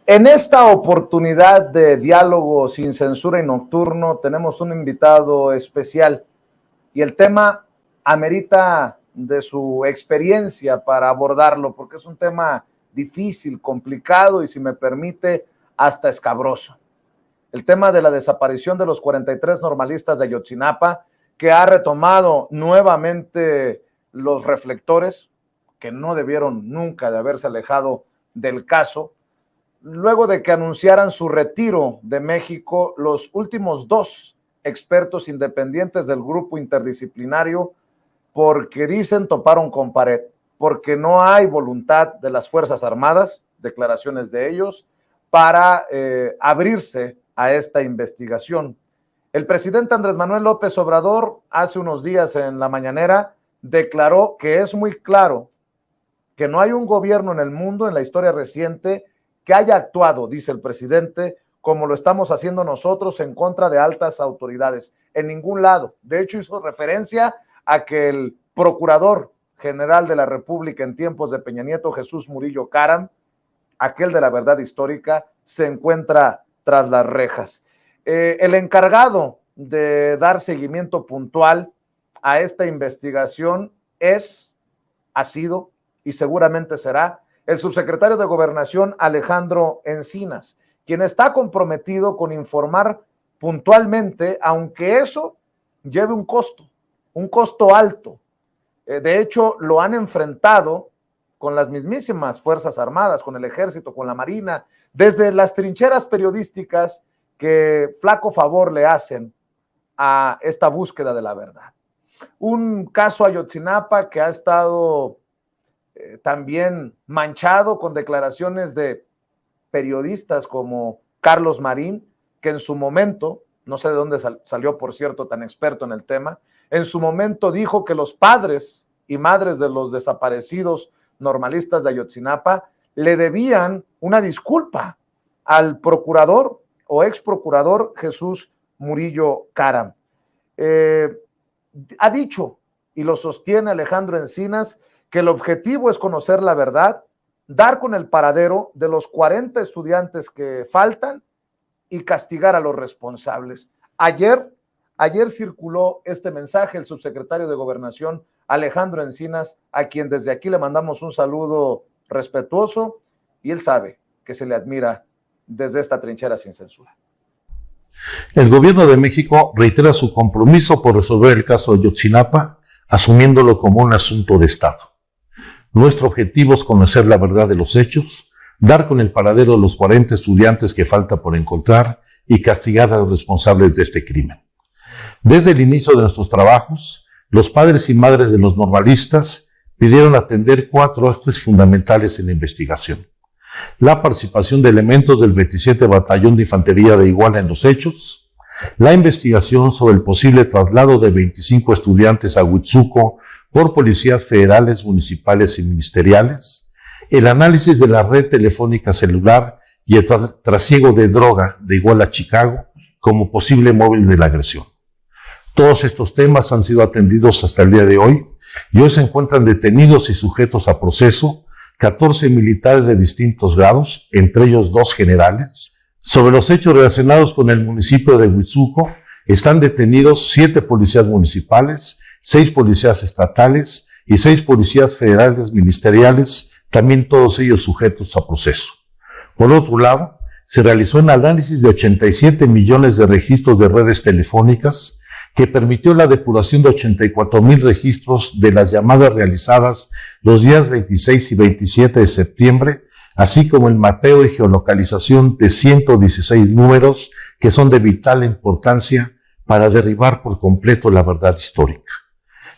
En esta oportunidad de diálogo sin censura y nocturno tenemos un invitado especial y el tema amerita de su experiencia para abordarlo porque es un tema difícil, complicado y, si me permite, hasta escabroso. El tema de la desaparición de los 43 normalistas de Ayotzinapa, que ha retomado nuevamente los reflectores, que no debieron nunca de haberse alejado del caso, luego de que anunciaran su retiro de México los últimos dos expertos independientes del grupo interdisciplinario, porque dicen toparon con pared, porque no hay voluntad de las Fuerzas Armadas, declaraciones de ellos, para abrirse a esta investigación. El presidente Andrés Manuel López Obrador hace unos días en la mañanera declaró que es muy claro que no hay un gobierno en el mundo, en la historia reciente, que haya actuado, dice el presidente, como lo estamos haciendo nosotros en contra de altas autoridades, en ningún lado. De hecho, hizo referencia a que el procurador general de la República en tiempos de Peña Nieto, Jesús Murillo Caram, aquel de la verdad histórica, se encuentra tras las rejas. El encargado de dar seguimiento puntual a esta investigación ha sido y seguramente será el subsecretario de Gobernación, Alejandro Encinas, quien está comprometido con informar puntualmente, aunque eso lleve un costo alto. De hecho, lo han enfrentado con las mismísimas Fuerzas Armadas, con el Ejército, con la Marina, desde las trincheras periodísticas que flaco favor le hacen a esta búsqueda de la verdad. Un caso Ayotzinapa que ha estado también manchado con declaraciones de periodistas como Carlos Marín, que en su momento, no sé de dónde salió, por cierto, tan experto en el tema, en su momento dijo que los padres y madres de los desaparecidos normalistas de Ayotzinapa le debían una disculpa al procurador o ex procurador Jesús Murillo Caram. Ha dicho, y lo sostiene Alejandro Encinas, que el objetivo es conocer la verdad, dar con el paradero de los 40 estudiantes que faltan y castigar a los responsables. Ayer circuló este mensaje el subsecretario de Gobernación, Alejandro Encinas, a quien desde aquí le mandamos un saludo respetuoso, y él sabe que se le admira desde esta trinchera sin censura. El gobierno de México reitera su compromiso por resolver el caso de Ayotzinapa, asumiéndolo como un asunto de Estado. Nuestro objetivo es conocer la verdad de los hechos, dar con el paradero de los 40 estudiantes que falta por encontrar y castigar a los responsables de este crimen. Desde el inicio de nuestros trabajos, los padres y madres de los normalistas pidieron atender 4 ejes fundamentales en la investigación: la participación de elementos del 27 Batallón de Infantería de Iguala en los hechos, la investigación sobre el posible traslado de 25 estudiantes a Huitzuco por policías federales, municipales y ministeriales, el análisis de la red telefónica celular y el trasiego de droga de Iguala a Chicago como posible móvil de la agresión. Todos estos temas han sido atendidos hasta el día de hoy y hoy se encuentran detenidos y sujetos a proceso 14 militares de distintos grados, entre ellos 2 generales. Sobre los hechos relacionados con el municipio de Huitzuco están detenidos 7 policías municipales, 6 policías estatales y 6 policías federales ministeriales, también todos ellos sujetos a proceso. Por otro lado, se realizó un análisis de 87 millones de registros de redes telefónicas que permitió la depuración de 84,000 registros de las llamadas realizadas los días 26 y 27 de septiembre, así como el mapeo y geolocalización de 116 números que son de vital importancia para derribar por completo la verdad histórica.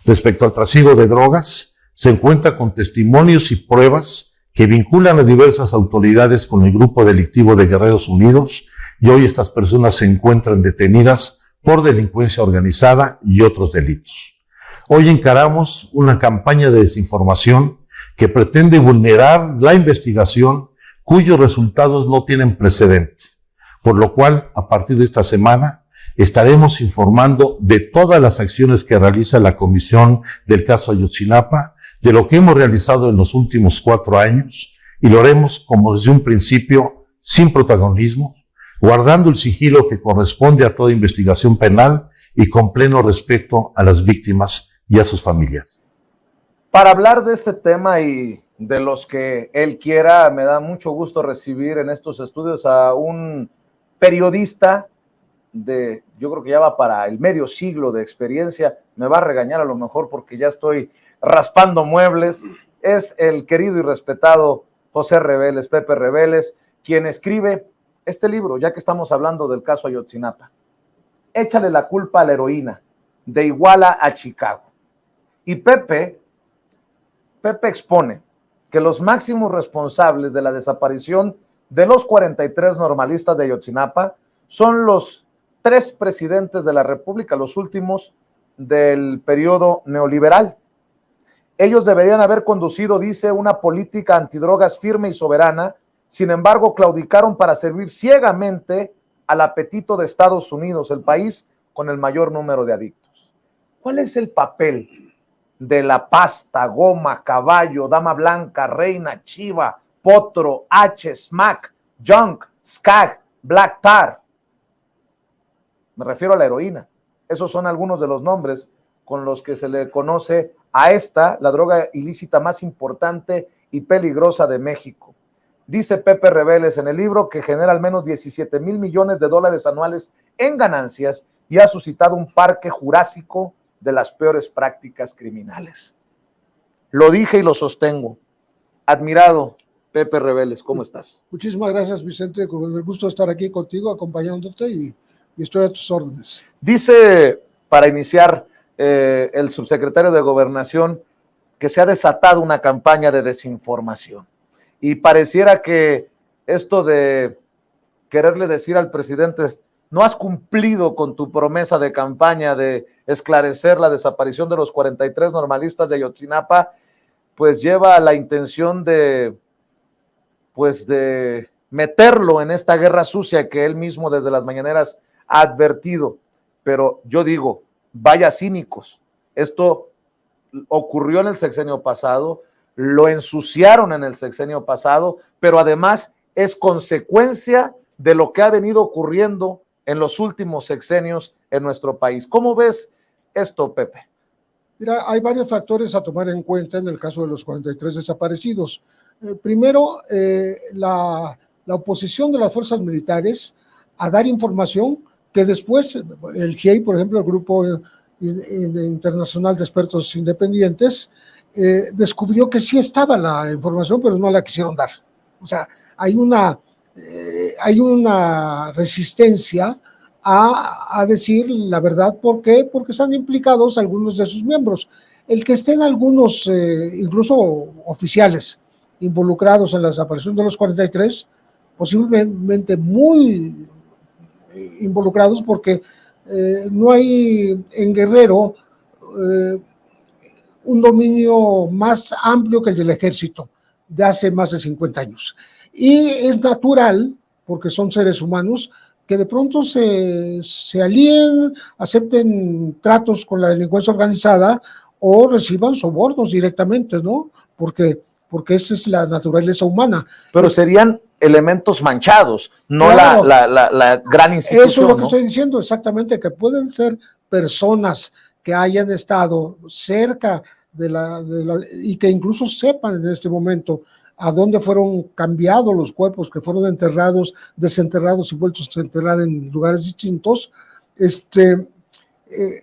Respecto al trasiego de drogas, se encuentra con testimonios y pruebas que vinculan a diversas autoridades con el grupo delictivo de Guerreros Unidos, y hoy estas personas se encuentran detenidas por delincuencia organizada y otros delitos. Hoy encaramos una campaña de desinformación que pretende vulnerar la investigación, cuyos resultados no tienen precedente, por lo cual, a partir de esta semana, estaremos informando de todas las acciones que realiza la Comisión del caso Ayotzinapa, de lo que hemos realizado en los últimos 4 años, y lo haremos como desde un principio sin protagonismo, guardando el sigilo que corresponde a toda investigación penal y con pleno respeto a las víctimas y a sus familias. Para hablar de este tema y de los que él quiera, me da mucho gusto recibir en estos estudios a un periodista yo creo que ya va para el medio siglo de experiencia. Me va a regañar a lo mejor porque ya estoy raspando muebles. Es el querido y respetado José Reveles, Pepe Reveles, quien escribe este libro, ya que estamos hablando del caso Ayotzinapa. Échale la culpa a la heroína, de Iguala a Chicago. Y Pepe expone que los máximos responsables de la desaparición de los 43 normalistas de Ayotzinapa son los 3 presidentes de la República, los últimos del periodo neoliberal. Ellos deberían haber conducido, dice, una política antidrogas firme y soberana. Sin embargo, claudicaron para servir ciegamente al apetito de Estados Unidos, el país con el mayor número de adictos. ¿Cuál es el papel de la pasta, goma, caballo, dama blanca, reina, chiva, potro, H, smack, junk, skag, black tar? Me refiero a la heroína. Esos son algunos de los nombres con los que se le conoce a esta, la droga ilícita más importante y peligrosa de México. Dice Pepe Reveles en el libro que genera al menos 17 mil millones de dólares anuales en ganancias y ha suscitado un parque jurásico de las peores prácticas criminales. Lo dije y lo sostengo. Admirado Pepe Reveles, ¿cómo estás? Muchísimas gracias, Vicente, con el gusto de estar aquí contigo, acompañándote y estoy a tus órdenes. Dice, para iniciar, el subsecretario de Gobernación que se ha desatado una campaña de desinformación y pareciera que esto de quererle decir al presidente no has cumplido con tu promesa de campaña de esclarecer la desaparición de los 43 normalistas de Ayotzinapa, pues lleva a la intención de meterlo en esta guerra sucia que él mismo desde las mañaneras ha advertido. Pero yo digo, vaya cínicos, esto ocurrió en el sexenio pasado, lo ensuciaron en el sexenio pasado, pero además es consecuencia de lo que ha venido ocurriendo en los últimos sexenios en nuestro país. ¿Cómo ves esto, Pepe? Mira, hay varios factores a tomar en cuenta en el caso de los 43 desaparecidos. Primero, la oposición de las fuerzas militares a dar información que después el GIEI, por ejemplo, el Grupo Internacional de Expertos Independientes, descubrió que sí estaba la información, pero no la quisieron dar. O sea, hay una resistencia a decir la verdad. ¿Por qué? Porque están implicados algunos de sus miembros. El que estén algunos, incluso oficiales, involucrados en la desaparición de los 43, posiblemente muy involucrados, porque no hay en Guerrero un dominio más amplio que el del ejército de hace más de 50 años. Y es natural, porque son seres humanos, que de pronto se alíen, acepten tratos con la delincuencia organizada o reciban sobornos directamente, ¿no? Porque esa es la naturaleza humana. Pero serían elementos manchados, no claro, la gran institución. Eso es lo que estoy diciendo, exactamente, que pueden ser personas que hayan estado cerca y que incluso sepan en este momento a dónde fueron cambiados los cuerpos, que fueron enterrados, desenterrados y vueltos a enterrar en lugares distintos,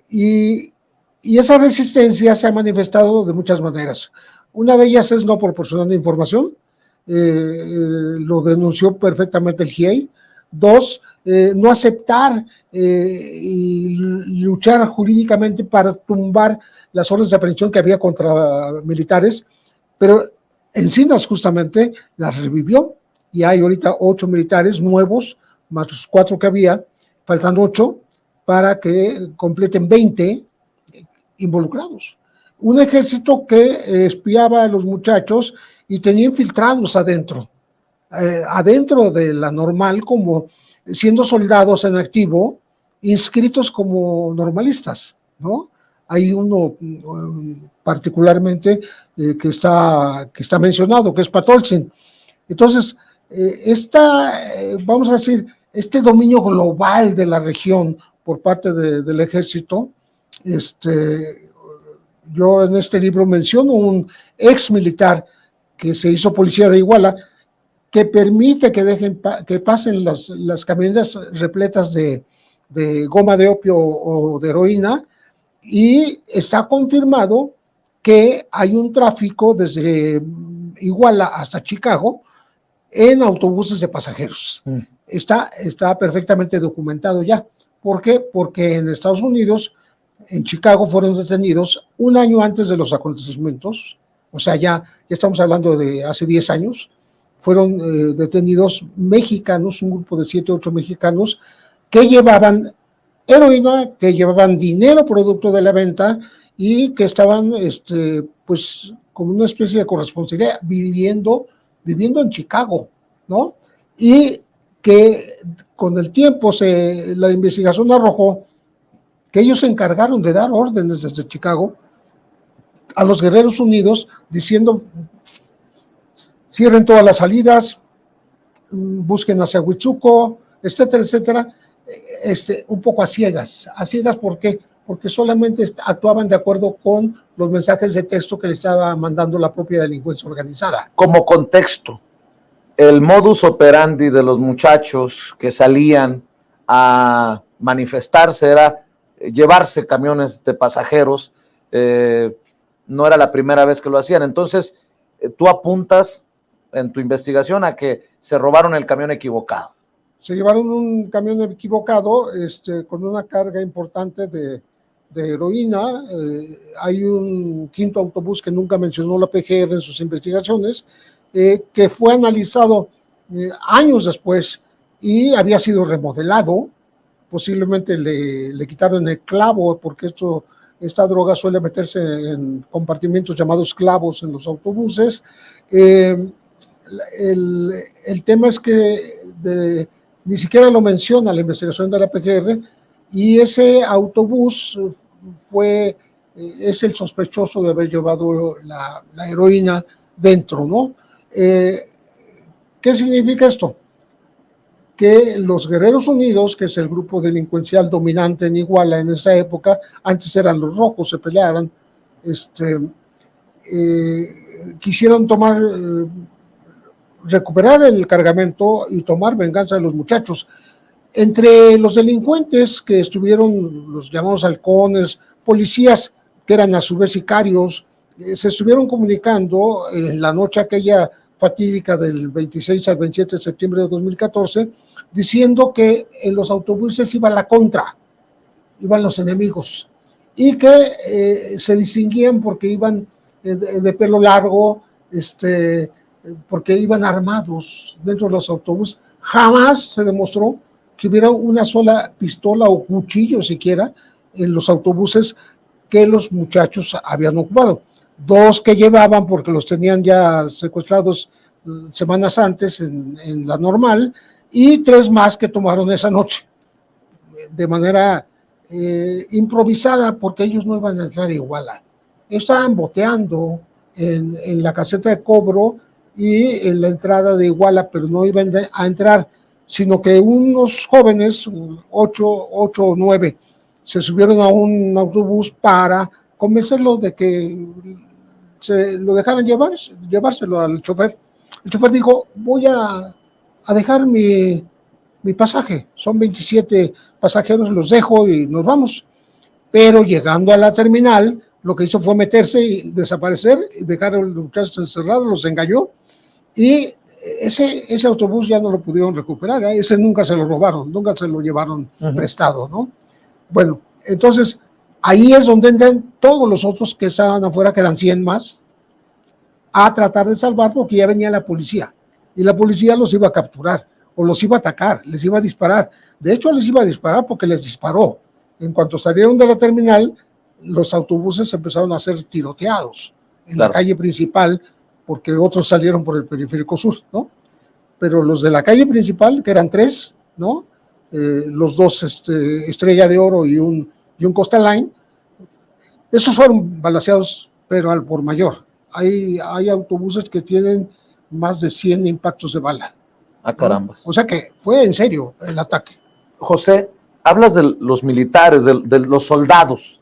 y esa resistencia se ha manifestado de muchas maneras. Una de ellas es no proporcionando información, lo denunció perfectamente el GIEI. 2, no aceptar y luchar jurídicamente para tumbar las órdenes de aprehensión que había contra militares, pero Encinas justamente las revivió y hay ahorita 8 militares nuevos, más los 4 que había, faltan 8 para que completen 20 involucrados. Un ejército que espiaba a los muchachos y tenía infiltrados adentro de la normal, como siendo soldados en activo, inscritos como normalistas, ¿no? Hay uno particularmente que está mencionado, que es Patolzin. Entonces, vamos a decir, este dominio global de la región por parte del ejército, yo en este libro menciono un ex militar que se hizo policía de Iguala, que permite que pasen las camionetas repletas de goma de opio o de heroína, y está confirmado que hay un tráfico desde Iguala hasta Chicago en autobuses de pasajeros. Está perfectamente documentado ya. ¿Por qué? Porque en Estados Unidos, en Chicago, fueron detenidos un año antes de los acontecimientos, o sea, ya estamos hablando de hace 10 años, fueron detenidos mexicanos, un grupo de 7 o 8 mexicanos, que llevaban heroína, que llevaban dinero producto de la venta y que estaban, pues, como una especie de corresponsabilidad, viviendo en Chicago, ¿no? Y que con el tiempo la investigación arrojó que ellos se encargaron de dar órdenes desde Chicago a los Guerreros Unidos, diciendo: cierren todas las salidas, busquen hacia Huitzuco, etcétera, etcétera, un poco a ciegas. ¿Por qué? Porque solamente actuaban de acuerdo con los mensajes de texto que le estaba mandando la propia delincuencia organizada. Como contexto, el modus operandi de los muchachos que salían a manifestarse era llevarse camiones de pasajeros, no era la primera vez que lo hacían. Entonces, tú apuntas en tu investigación a que se robaron el camión equivocado. Se llevaron un camión equivocado con una carga importante de heroína. Hay un quinto autobús que nunca mencionó la PGR en sus investigaciones, que fue analizado años después y había sido remodelado. Posiblemente le quitaron el clavo, porque esta droga suele meterse en compartimentos llamados clavos en los autobuses. El tema es que ni siquiera lo menciona la investigación de la PGR, y ese autobús es el sospechoso de haber llevado la heroína dentro, ¿no? ¿Qué significa esto? Que los Guerreros Unidos, que es el grupo delincuencial dominante en Iguala en esa época, antes eran los rojos, se pelearon, quisieron recuperar el cargamento y tomar venganza de los muchachos. Entre los delincuentes que estuvieron, los llamados halcones, policías que eran a su vez sicarios, se estuvieron comunicando en la noche aquella fatídica del 26 al 27 de septiembre de 2014, diciendo que en los autobuses iba la contra, iban los enemigos, y que se distinguían porque iban de pelo largo, porque iban armados dentro de los autobuses. Jamás se demostró que hubiera una sola pistola o cuchillo siquiera en los autobuses que los muchachos habían ocupado. 2 que llevaban porque los tenían ya secuestrados semanas antes en la normal, y 3 más que tomaron esa noche de manera improvisada, porque ellos no iban a entrar a Iguala. Estaban boteando en la caseta de cobro y en la entrada de Iguala, pero no iban a entrar, sino que unos jóvenes, 8 o 9, se subieron a un autobús para convencerlo de que se lo dejaran llevárselo al chofer. El chofer dijo: voy a dejar mi pasaje, son 27 pasajeros, los dejo y nos vamos. Pero llegando a la terminal, lo que hizo fue meterse y desaparecer, y dejar a los muchachos encerrados, los engañó, y ese autobús ya no lo pudieron recuperar, ese nunca se lo robaron, nunca se lo llevaron prestado, ¿no? Bueno, entonces ahí es donde entran todos los otros que estaban afuera, que eran 100 más, a tratar de salvar, porque ya venía la policía, y la policía los iba a capturar, o los iba a atacar, les iba a disparar. De hecho, les iba a disparar porque les disparó. En cuanto salieron de la terminal, los autobuses empezaron a ser tiroteados en la calle principal, porque otros salieron por el periférico sur, ¿no? Pero los de la calle principal, que eran 3, ¿no? Los 2 Estrella de Oro y un Costa Line, esos fueron balaceados, pero al por mayor. Hay autobuses que tienen más de 100 impactos de bala. A carambas. ¿no? O sea que fue en serio el ataque. José, hablas de los militares, de los soldados.